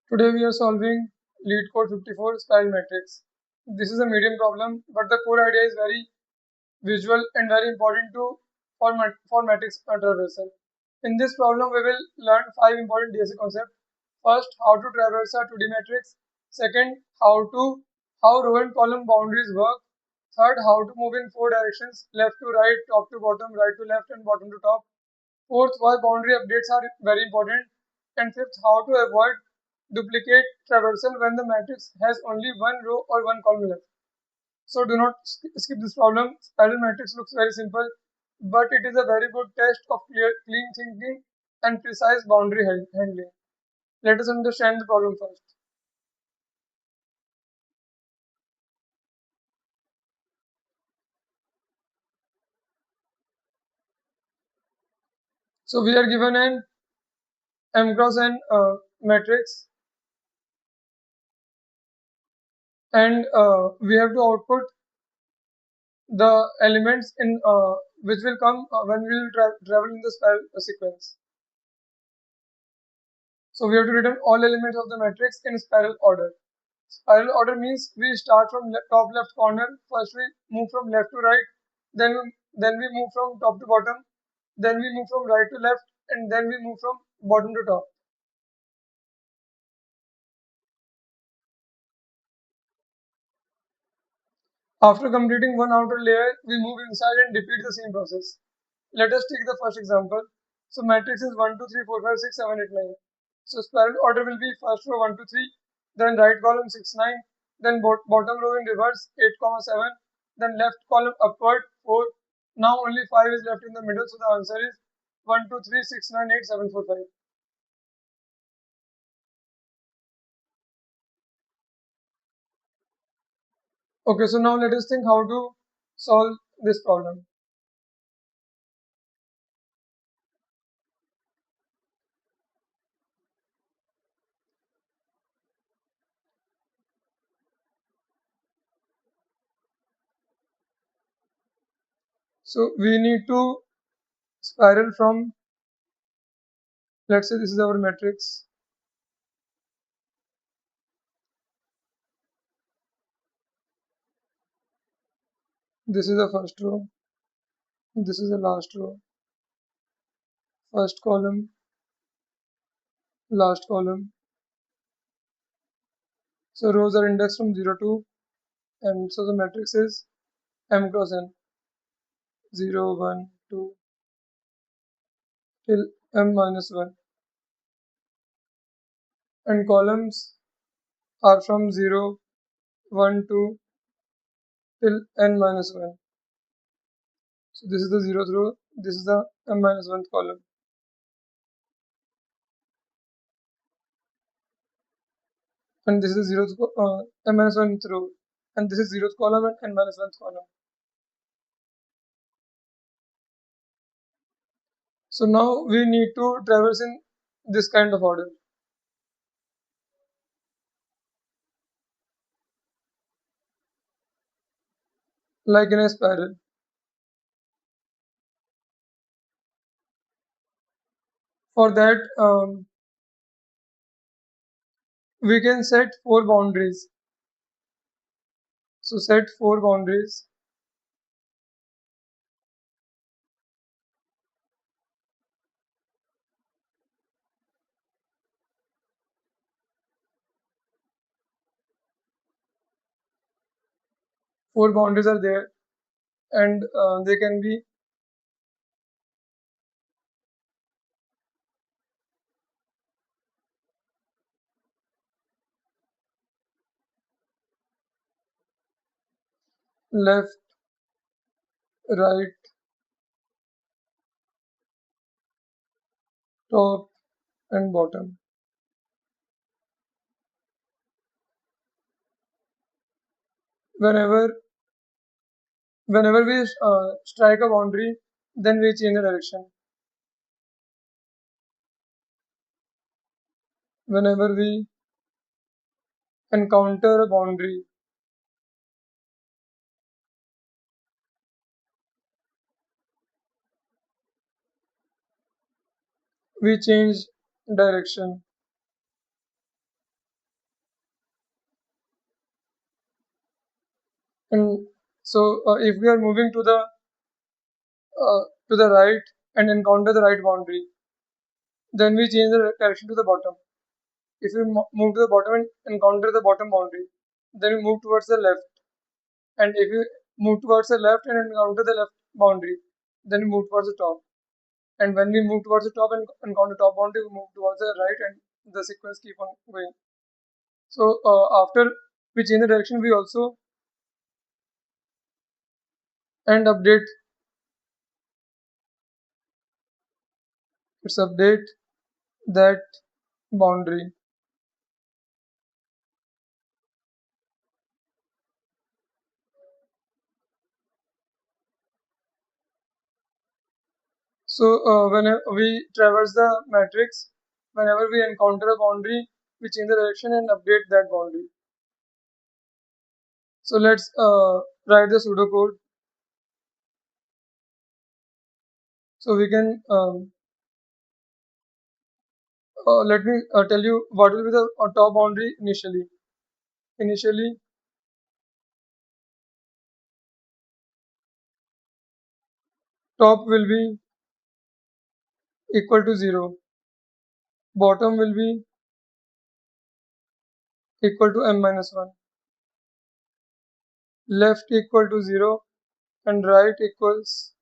Today we are solving LeetCode 54 spiral matrix. This is a medium problem, but the core idea is very visual and very important to for matrix traversal. In this problem, we will learn 5 important DSA concepts. First, how to traverse a 2D matrix. Second, how row and column boundaries work. Third, how to move in 4 directions: left to right, top to bottom, right to left, and bottom to top. Fourth, why boundary updates are very important. And fifth, how to avoid duplicate traversal when the matrix has only one row or one column left. So do not skip this problem. Spiral matrix looks very simple, but it is a very good test of clean thinking and precise boundary handling. Let us understand the problem first. So we are given an m cross n matrix, and we have to output the elements in which will come when we will travel in the spiral sequence. So we have to return all elements of the matrix in spiral order. Spiral order means we start from top left corner. First we move from left to right, then we move from top to bottom, then we move from right to left, and then we move from bottom to top. After completing one outer layer, we move inside and repeat the same process. Let us take the first example. So matrix is 1, 2, 3, 4, 5, 6, 7, 8, 9. So spiral order will be first row 1, 2, 3, then right column 6, 9, then bottom row in reverse 8, 7, then left column upward 4. Now only 5 is left in the middle, so the answer is 1, 2, 3, 6, 9, 8, 7, 4, 5. Okay, so now let us think how to solve this problem. So we need to spiral from, let's say this is our matrix. This is the first row. This is the last row. First column, last column. So rows are indexed from 0 to m. So the matrix is m cross n, 0, 1, 2 till m minus 1. And columns are from 0, 1, 2 till n minus 1. So this is the 0th row, this is the m minus 1th column. And this is 0th m minus 1th row. And this is 0th column and n minus 1th column. So now we need to traverse in this kind of order. Like in a spiral. For that, we can set 4 boundaries. So set 4 boundaries. Four boundaries are there, and they can be left, right, top, and bottom. Whenever whenever we strike a boundary, then we change the direction. Whenever we encounter a boundary, we change direction. And so if we are moving to the right and encounter the right boundary, then we change the direction to the bottom. If we move to the bottom and encounter the bottom boundary, then we move towards the left. And if we move towards the left and encounter the left boundary, then we move towards the top. And when we move towards the top and encounter top boundary, we move towards the right, and the sequence keep on going. So after we change the direction, we also and update. Let's update that boundary. So whenever we traverse the matrix, whenever we encounter a boundary, we change the direction and update that boundary. So let's write the pseudocode. So we can let me tell you what will be the top boundary initially. Initially, top will be equal to 0. Bottom will be equal to m minus 1. Left equal to 0 and right equals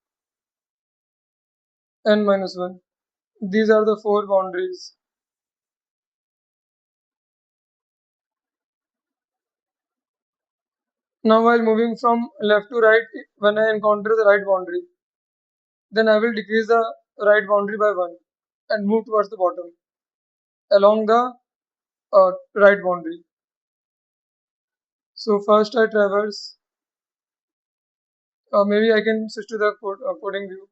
n minus 1. These are the four boundaries. Now while moving from left to right, when I encounter the right boundary, then I will decrease the right boundary by 1 and move towards the bottom along the right boundary. So first I traverse, maybe I can switch to the coding view.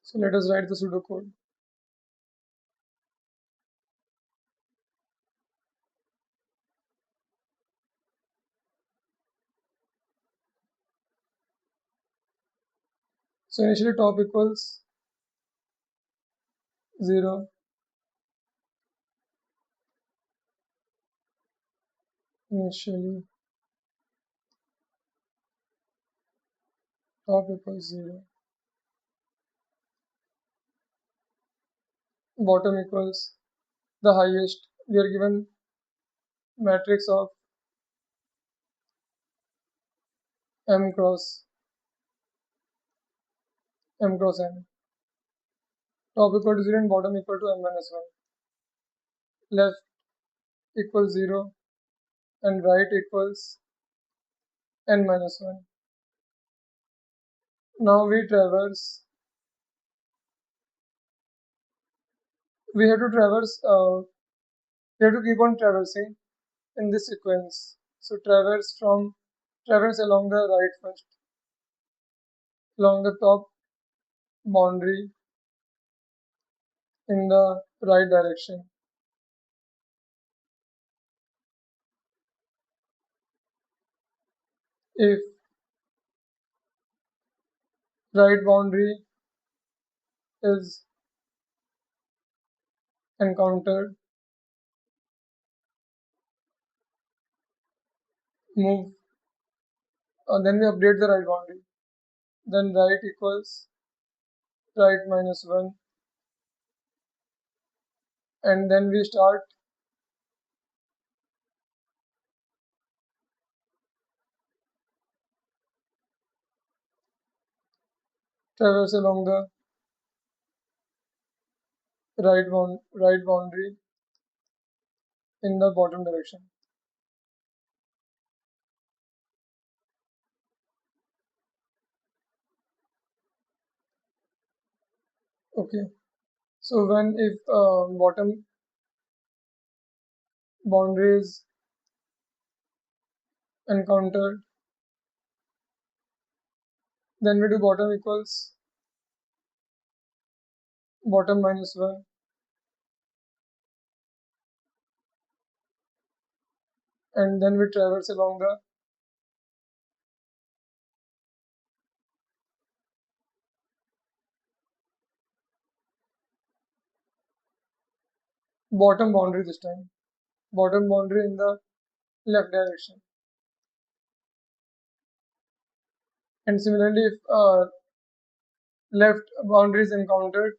So let us write the pseudocode. So initially top equals 0, initially top equals 0, bottom equals the highest. We are given matrix of m cross n. Top equal to 0 and bottom equal to n minus 1. Left equals 0 and right equals n minus 1. Now we traverse. We have to traverse. We have to keep on traversing in this sequence. So traverse along the right first, along the top boundary in the right direction. If right boundary is encountered, move. Then we update the right boundary. Then right equals right minus 1, and then we start traverse along the right boundary in the bottom direction. Okay. So when if bottom boundary is encountered, then we do bottom equals bottom minus 1, and then we traverse along the bottom boundary this time. Bottom boundary in the left direction. And similarly, if left boundary is encountered,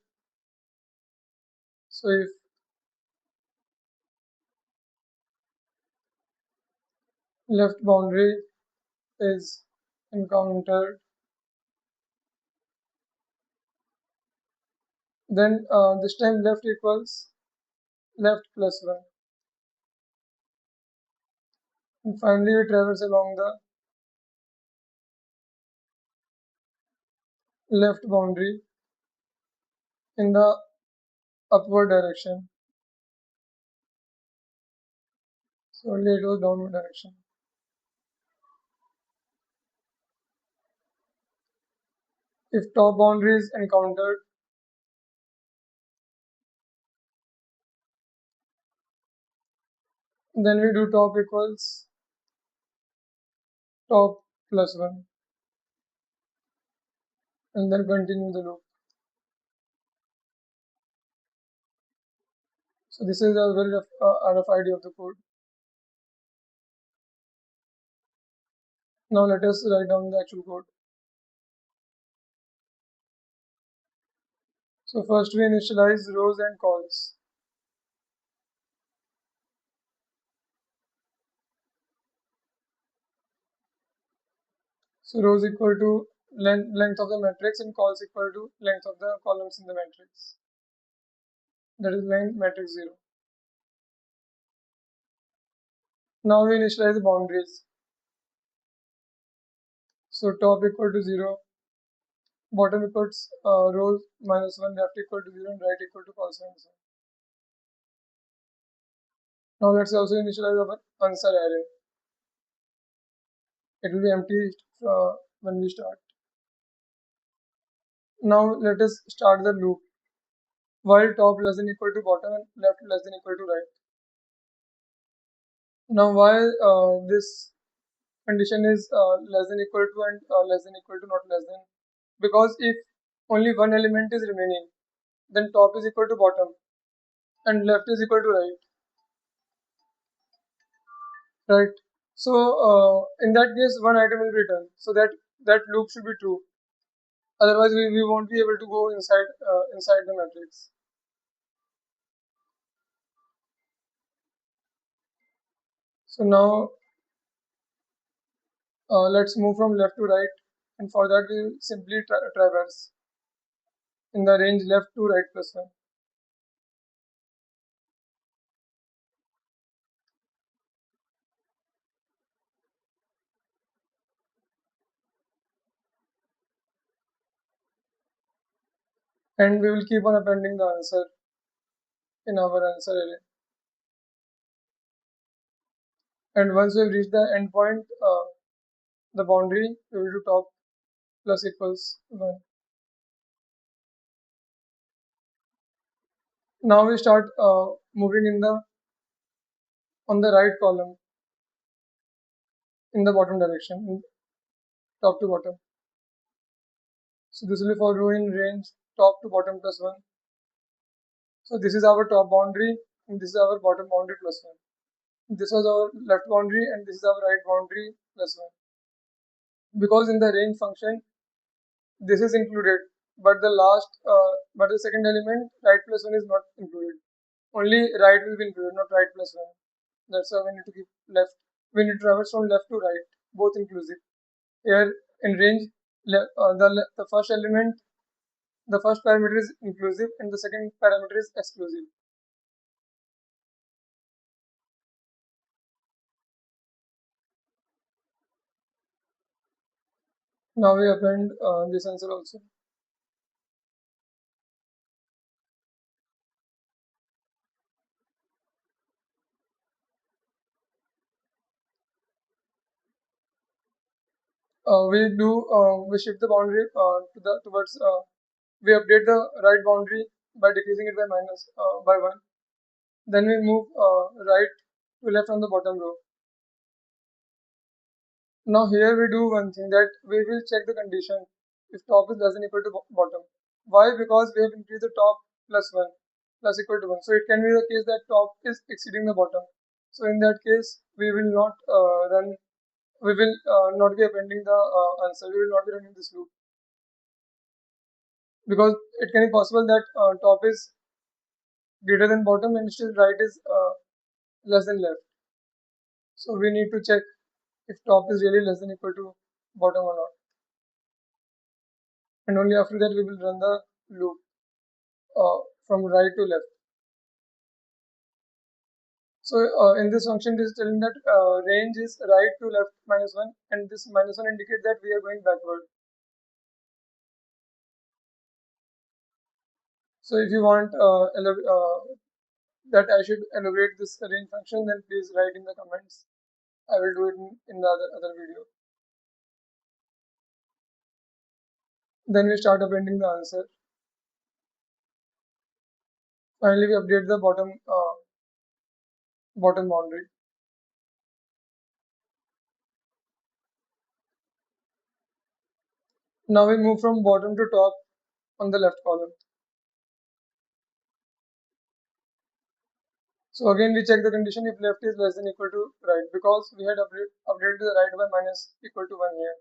so if left boundary is encountered, then this time left equals left plus 1. And finally, we traverse along the left boundary in the upward direction. So only it goes downward direction. If top boundary is encountered, then we do top equals top plus 1 and then continue the loop. So this is a very rough idea of the code. Now let us write down the actual code. So first we initialize rows and calls. So rows equal to length of the matrix and calls equal to length of the columns in the matrix. That is length matrix 0. Now we initialize the boundaries. So top equal to 0, bottom equals rows minus 1, left equal to 0 and right equal to calls minus 1. Now let's also initialize our answer array. It will be empty when we start. Now let us start the loop. While top less than equal to bottom and left less than equal to right. Now while this condition is less than equal to and less than equal to not less than, because if only one element is remaining, then top is equal to bottom and left is equal to right. So in that case one item will be returned, so that loop should be true, otherwise we won't be able to go inside the matrix. So now let's move from left to right, and for that we will simply traverse in the range left to right plus 1. And we will keep on appending the answer in our answer array. And once we have reached the endpoint, the boundary, we will do top plus equals 1. Now we start moving on the right column in the bottom direction, top to bottom. So this will be for row in range top to bottom plus 1. So this is our top boundary and this is our bottom boundary plus 1. This was our left boundary and this is our right boundary plus 1. Because in the range function this is included, but but the second element right plus 1 is not included. Only right will be included, not right plus 1. That's why we need to keep left. We need to traverse from left to right, both inclusive. Here in range, the first element, the first parameter is inclusive and the second parameter is exclusive. Now we append this answer also. We shift the boundary towards we update the right boundary by decreasing it by minus by 1. Then we move right to left on the bottom row. Now here we do one thing, that we will check the condition if top is less than equal to bottom. Why? Because we have increased the top plus 1. plus equal to 1. So it can be the case that top is exceeding the bottom. So in that case, we will not we will not be appending the answer. We will not be running this loop because it can be possible that top is greater than bottom and still right is less than left. So we need to check if top is really less than equal to bottom or not. And only after that we will run the loop from right to left. So in this function, this is telling that range is right to left minus 1, and this minus 1 indicates that we are going backward. So if you want that I should elaborate this range function, then please write in the comments. I will do it in the other video. Then we start appending the answer. Finally, we update the bottom boundary. Now we move from bottom to top on the left column. So again we check the condition if left is less than equal to right, because we had updated the right by minus equal to 1 here.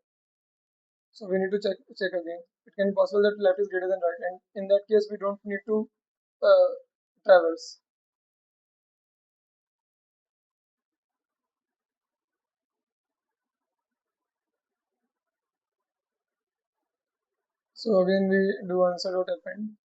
So we need to check again. It can be possible that left is greater than right, and in that case we don't need to uh, traverse. So again we do answer.append.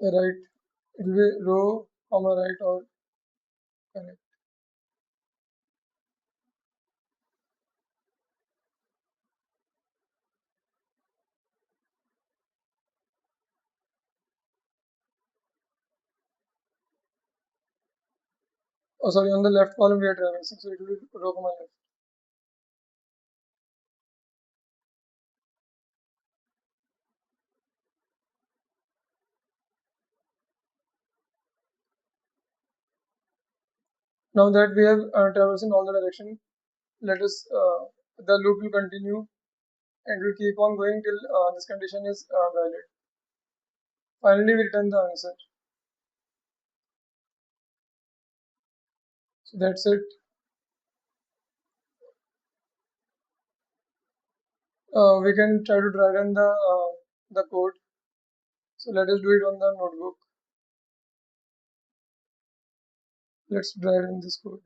Right, it will be row comma right or correct. Oh sorry, on the left column we are traversing, so it will be row comma left. Now that we have traversed in all the direction, let us the loop will continue and will keep on going till this condition is valid. Finally we return the answer. So that's it. We can try to dry run the code. So let us do it on the notebook. Let's dry run this code.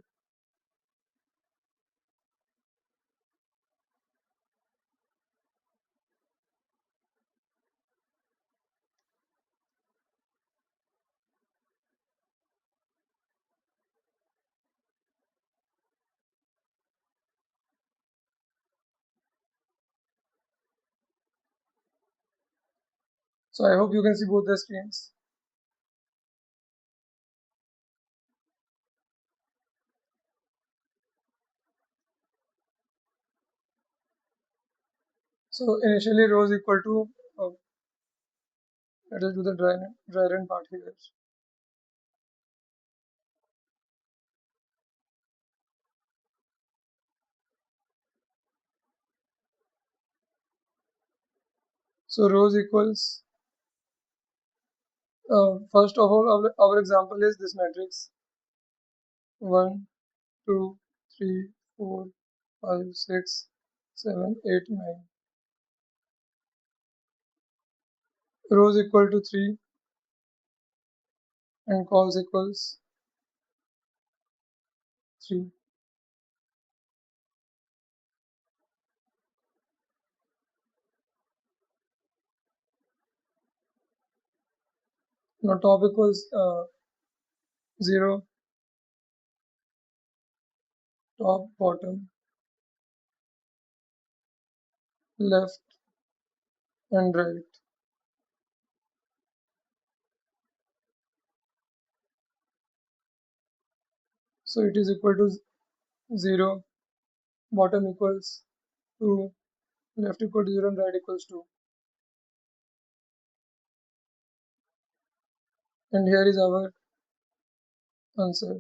So I hope you can see both the screens. So initially row is equal to, let us do the dry run part here. So rows equals, first of all, our example is this matrix 1, 2, 3, 4, 5, 6, 7, 8, 9. Rows equal to 3 and calls equals 3. Now top equals 0, top, bottom, left and right. So it is equal to 0, bottom equals 2, left equal to 0 and right equals 2. And here is our answer.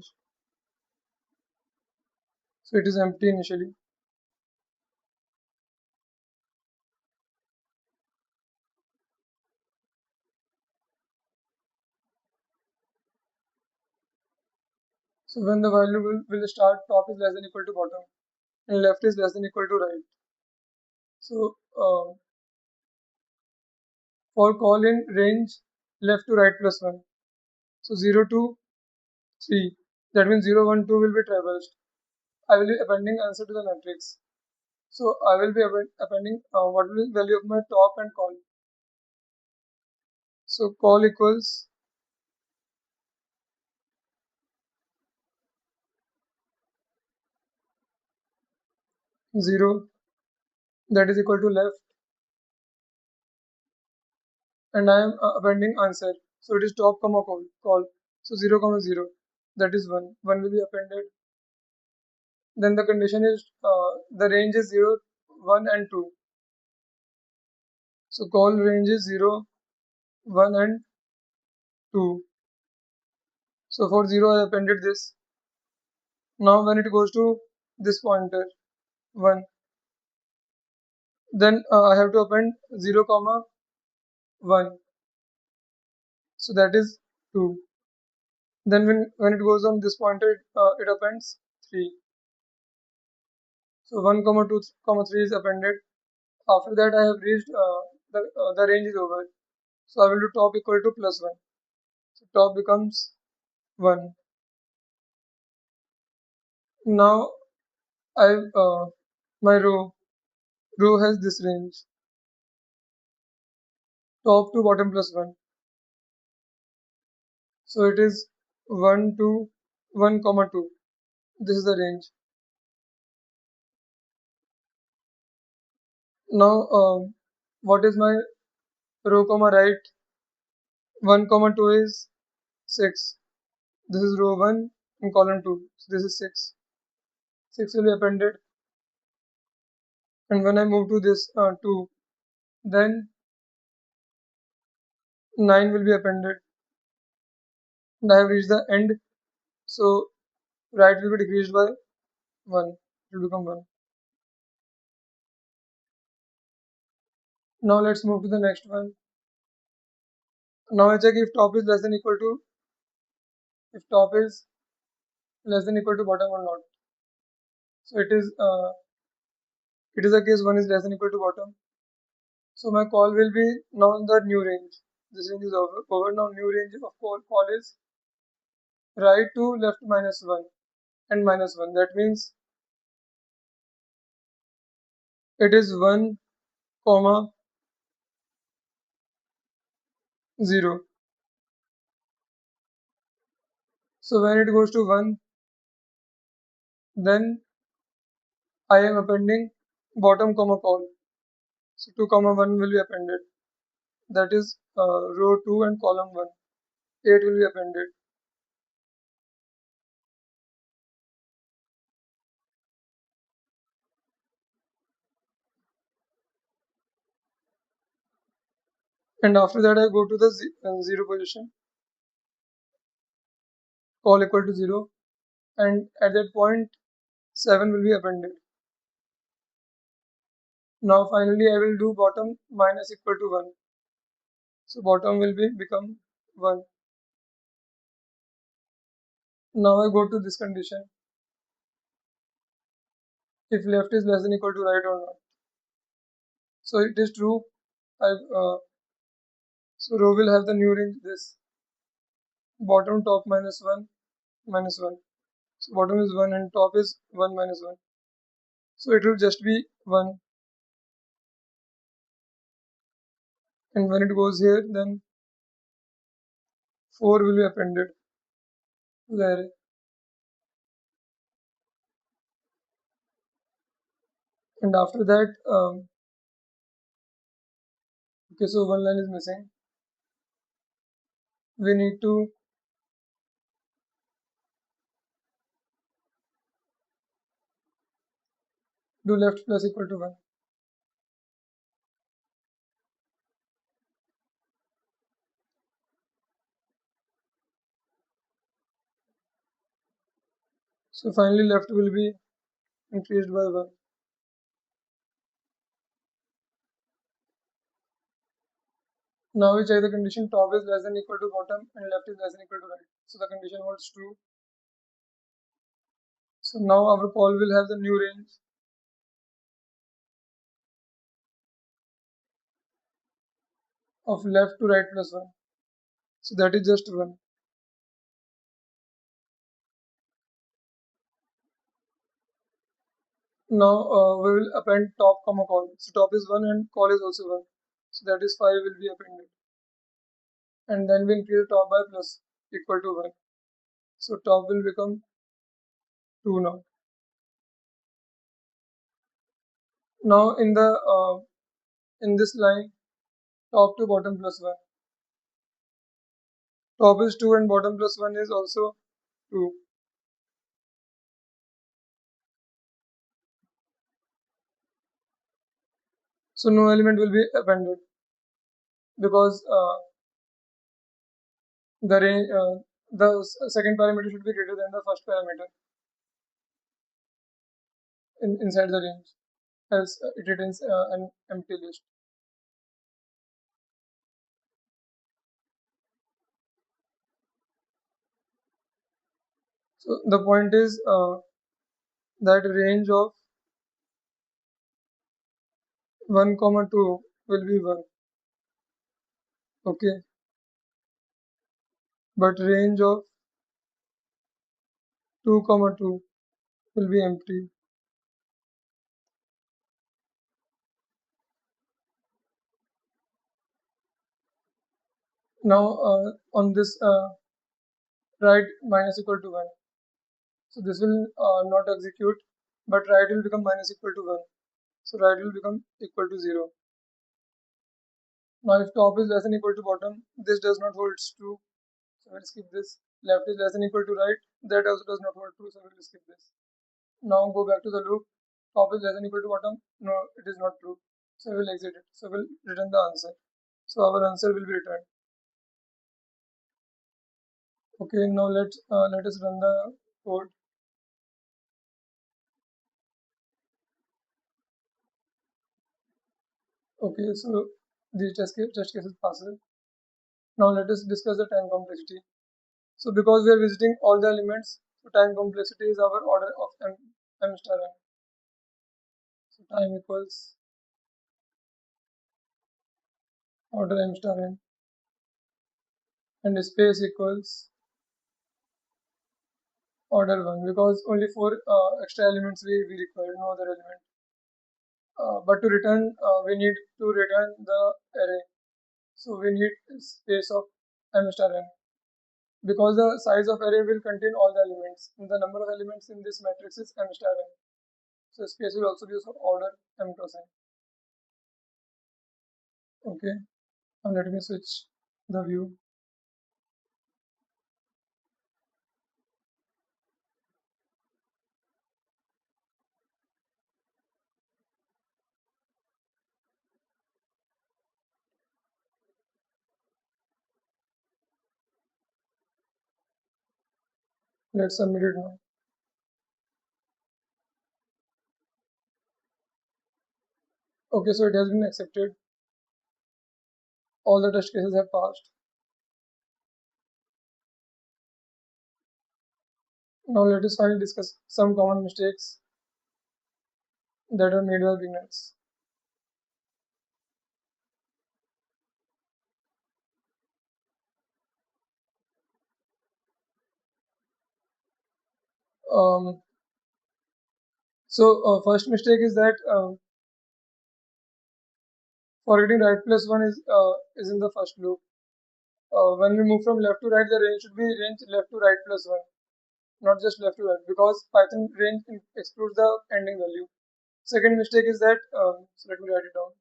So it is empty initially. So when the value will start, top is less than equal to bottom and left is less than equal to right. So for call in range left to right plus 1. So 0 to 3. That means 0, 1, 2 will be traversed. I will be appending answer to the matrix. So I will be appending what will be the value of my top and call. So call equals 0, that is equal to left, and I am appending answer. So it is top comma call. So 0 comma 0, that is 1. 1 will be appended. Then the condition is the range is 0, 1 and 2. So call range is 0, 1 and 2. So for 0 I appended this. Now when it goes to this pointer 1, then I have to append 0 comma 1. So that is 2. Then when it goes on this pointer, it appends 3. So 1 comma 2 comma 3 is appended. After that I have reached the range is over. So I will do top equal to plus 1. So top becomes 1. Now I my row has this range, top to bottom plus 1. So it is 1 to 1 comma 2. This is the range. Now what is my row comma right? 1 comma 2 is 6. This is row 1 and column 2. So this is 6. 6 will be appended. And when I move to this 2, then 9 will be appended. And I have reached the end. So right will be decreased by 1. It will become 1. Now let's move to the next one. Now I check if top is less than equal to, if top is less than equal to bottom or not. So it is a case 1 is less than equal to bottom. So my call will be now in the new range. This range is over. Now new range of call is right to left minus 1 and minus 1. That means it is 1 comma 0. So when it goes to 1, then I am appending bottom comma call. So 2 comma 1 will be appended. That is row 2 and column 1. 8 will be appended. And after that I go to the 0 position, call equal to 0, and at that point 7 will be appended. Now finally I will do bottom minus equal to 1. So bottom will become 1. Now I go to this condition, if left is less than equal to right or not. So it is true. So row will have the new range this, bottom top minus 1 minus 1. So bottom is 1 and top is 1 minus 1. So it will just be 1. And when it goes here, then 4 will be appended to the array. And after that, okay, so one line is missing. We need to do left plus equal to 1. So finally left will be increased by 1. Now we check the condition top is less than equal to bottom and left is less than equal to right. So the condition holds true. So now our call will have the new range of left to right plus 1. So that is just 1. Now we will append top comma call. So top is 1 and call is also 1. So that is 5 will be appended. And then we increase top by plus equal to 1. So top will become 2 now. Now in this line top to bottom plus 1. Top is 2 and bottom plus 1 is also 2. So no element will be appended because the second parameter should be greater than the first parameter inside the range, else it retains an empty list. So the point is that range of 1 comma 2 will be 1, okay, but range of 2 comma 2 will be empty. Now on this right minus equal to 1. So this will not execute, but right will become minus equal to 1. So right will become equal to 0. Now if top is less than equal to bottom, this does not hold true. So we'll skip this. Left is less than equal to right, that also does not hold true, so we'll skip this. Now go back to the loop. Top is less than equal to bottom. No, it is not true. So we'll exit it. So we'll return the answer. So our answer will be returned. Okay, now let us run the code. Okay, so these test cases passes. Now let us discuss the time complexity. So because we are visiting all the elements, so time complexity is our order of m star n. So time equals order m star n, and space equals order 1, because only 4 extra elements we require, no other element. But to return, we need to return the array. So we need space of m star n, because the size of array will contain all the elements. And the number of elements in this matrix is m star n. So space will also be of order m cross n. Okay, now let me switch the view. Let's submit it now. Okay, so it has been accepted. All the test cases have passed. Now let us finally discuss some common mistakes that are made by beginners. Um, first mistake is that forgetting right plus 1 is in the first loop. When we move from left to right, the range should be range left to right plus 1, not just left to right, because Python range excludes the ending value. Second mistake is that, so let me write it down.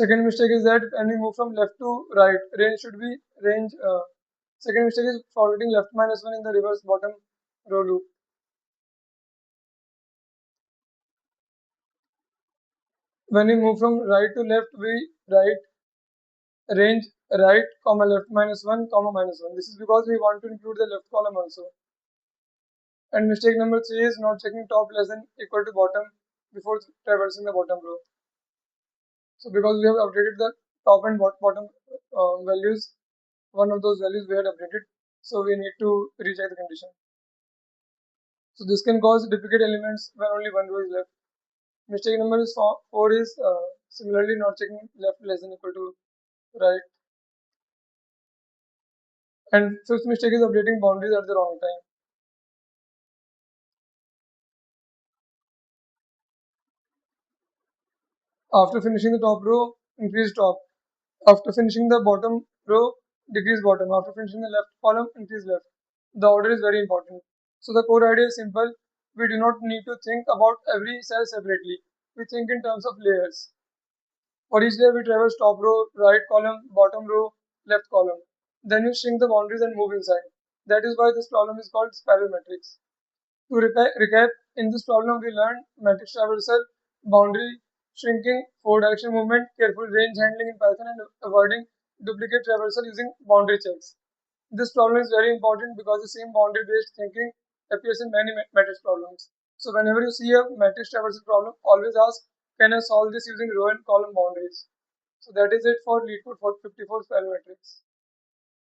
Second mistake is that when we move from left to right, range should be range. Second mistake is forwarding left minus 1 in the reverse bottom row loop. When we move from right to left, we write range right, comma left minus 1, comma minus 1. This is because we want to include the left column also. And mistake number 3 is not checking top less than equal to bottom before traversing the bottom row. So because we have updated the top and bottom values, one of those values we had updated, so we need to recheck the condition. So this can cause duplicate elements when only one row is left. Mistake number is 4 is similarly not checking left less than equal to right. And fifth mistake is updating boundaries at the wrong time. After finishing the top row, increase top. After finishing the bottom row, decrease bottom. After finishing the left column, increase left. The order is very important. So the core idea is simple. We do not need to think about every cell separately. We think in terms of layers. For each layer, we traverse top row, right column, bottom row, left column. Then we shrink the boundaries and move inside. That is why this problem is called spiral matrix. To recap, in this problem we learned matrix traversal, boundary shrinking, forward direction movement, careful range handling in Python, and avoiding duplicate traversal using boundary checks. This problem is very important because the same boundary-based thinking appears in many matrix problems. So whenever you see a matrix traversal problem, always ask, can I solve this using row and column boundaries? So that is it for LeetCode 54 spiral matrix.